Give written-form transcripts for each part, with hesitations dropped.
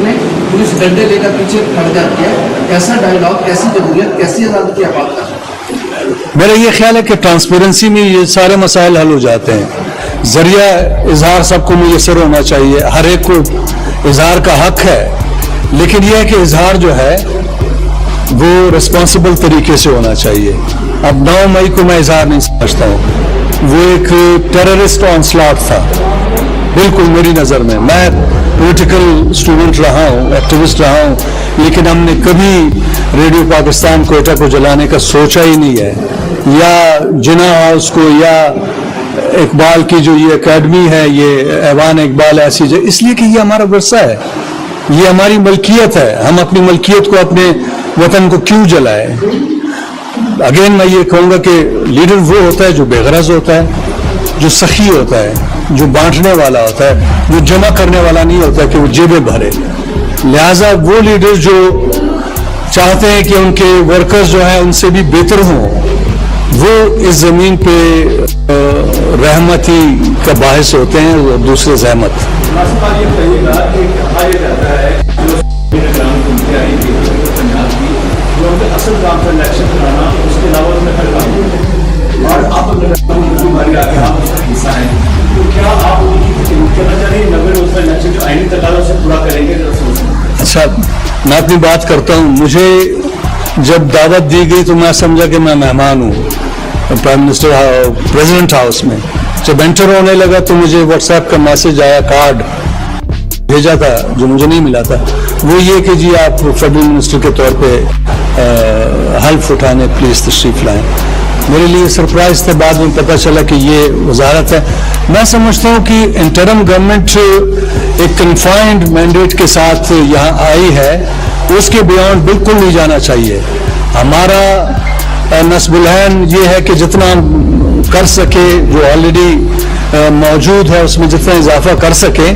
में पुलिस डंडे लेकर पीछे हट जाती है, ऐसा डायलॉग, ऐसी जमहूरियत, कैसी आज़ादी की आप बात कर रहे हैं? मेरा ये ख्याल है कि ट्रांसपेरेंसी में ये सारे मसाइल हल हो जाते हैं। जरिया इजहार सबको मुयसर होना चाहिए, हर एक को इजहार का हक है, लेकिन यह है कि इजहार जो है वो रिस्पॉन्सिबल तरीके से होना चाहिए। अब 9 मई को मैं इजहार नहीं समझता हूँ, वो एक टेररिस्ट ऑनस्लॉट था बिल्कुल मेरी नज़र में। मैं पॉलिटिकल स्टूडेंट रहा हूँ, एक्टिविस्ट रहा हूँ, लेकिन हमने कभी रेडियो पाकिस्तान कोयटा को जलाने का सोचा ही नहीं है, या जिना हाउस को, या इकबाल की जो ये एकेडमी है, ये ऐवान इकबाल ऐसी जगह, इसलिए कि ये हमारा विरसा है, ये हमारी मलकियत है। हम अपनी मलकियत को, अपने वतन को क्यों जलाए? अगेन मैं ये कहूँगा कि लीडर वो होता है जो बेगरज होता है, जो सखी होता है, जो बांटने वाला होता है, जो जमा करने वाला नहीं होता कि वो जेबें भरे। लिहाजा वो लीडर जो चाहते हैं कि उनके वर्कर्स जो हैं उनसे भी बेहतर हों, वो इस ज़मीन पे रहमती का बाहिस होते हैं और दूसरे ज़हमत। असल काम पर इलेक्शन कराना, उसके अलावा उन्होंने हर काम और आप हिस्सा है, तो क्या आप कहना चाह रहे हैं नगर उसका इलेक्शन जो आईनी तकाजा उसे पूरा करेंगे? अच्छा, मैं अपनी बात करता हूँ। मुझे जब दावत दी गई तो मैं समझा कि मैं मेहमान हूँ प्राइम मिनिस्टर प्रेसिडेंट हाउस में। जब एंटर होने लगा तो मुझे व्हाट्सएप का मैसेज आया, कार्ड भेजा था जो मुझे नहीं मिला था, वो ये कि जी आप फेडरल मिनिस्टर के तौर पे हल्फ उठाने प्लीज तशरीफ लाएं। मेरे लिए सरप्राइज था, बाद में पता चला कि ये वजारत है। मैं समझता हूँ कि इंटरम गवर्नमेंट एक कन्फाइंड मैंडेट के साथ यहाँ आई है, उसके बियॉन्ड बिल्कुल नहीं जाना चाहिए। हमारा नस्बुलहन ये है कि जितना कर सके, जो ऑलरेडी मौजूद है उसमें जितना इजाफा कर सके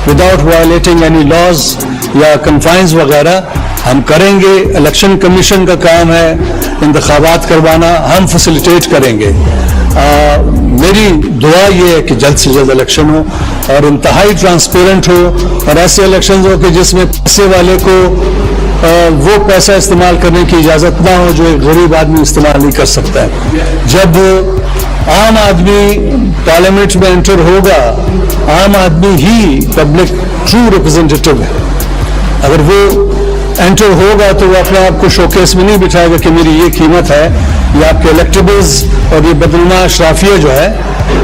विदाउट वायलेटिंग एनी लॉज या कन्फाइंस वगैरह हम करेंगे। इलेक्शन कमीशन का काम है इंतखाबात करवाना, हम फैसिलिटेट करेंगे। मेरी दुआ ये है कि जल्द से जल्द इलेक्शन हो और इंतहाई ट्रांसपेरेंट हो, और ऐसे इलेक्शन हो कि जिसमें पैसे वाले को वो पैसा इस्तेमाल करने की इजाज़त ना हो जो एक गरीब आदमी इस्तेमाल नहीं कर सकता है। जब आम आदमी पार्लियामेंट में एंटर होगा, आम आदमी ही पब्लिक ट्रू रिप्रेजेंटेटिव है। अगर वो एंटर होगा तो वो अपने आप को शोकेस में नहीं बिठाएगा कि मेरी ये कीमत है। ये आपके इलेक्टेबल्स और ये बदनुमा अशराफिया जो है,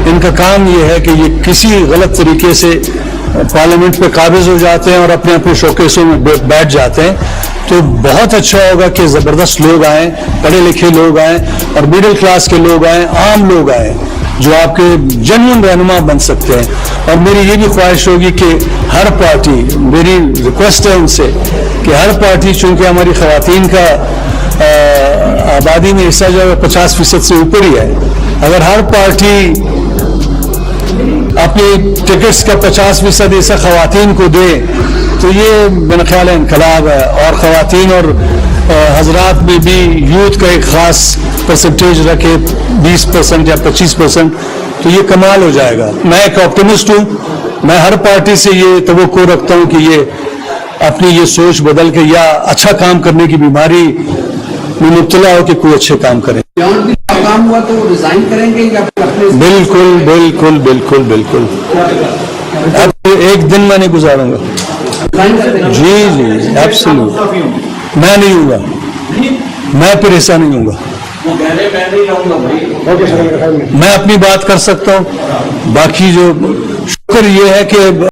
इनका काम ये है कि ये किसी गलत तरीके से पार्लियामेंट पे काबिज हो जाते हैं और अपने अपने शोकेसों में बैठ जाते हैं। तो बहुत अच्छा होगा कि ज़बरदस्त लोग आएँ, पढ़े लिखे लोग आएँ और मिडिल क्लास के लोग आएँ, आम लोग आएँ जो आपके जेन्युइन रहनुमा बन सकते हैं। और मेरी ये भी ख्वाहिश होगी कि हर पार्टी, मेरी रिक्वेस्ट है उनसे कि हर पार्टी, चूँकि हमारी ख़वातीन का आबादी में हिस्सा जो है 50% से ऊपर ही है, अगर हर पार्टी अपनी टिकट्स का 50% हिस्सा ख़वातीन को दे तो ये मेरा ख्याल है इनकलाब है। और ख़वातीन और हजरात में भी यूथ का एक ख़ास परसेंटेज रखे, 20% या 25%, तो ये कमाल हो जाएगा। मैं एक ऑप्टिमिस्ट हूँ, मैं हर पार्टी से ये तवक्को रखता हूँ कि ये अपनी ये सोच बदल के या अच्छा काम करने की बीमारी में मुब्तला हो कि कोई अच्छे काम करें। काम हुआ तो रिजाइन करेंगे या बिल्कुल बिल्कुल बिल्कुल बिल्कुल, अब एक दिन मैं नहीं गुजारूंगा। जी जी एब्सोल्यूट, मैं नहीं हूँगा, मैं फिर हिस्सा नहीं हूँगा। मैं अपनी बात कर सकता हूँ, बाकी जो शुक्र ये है कि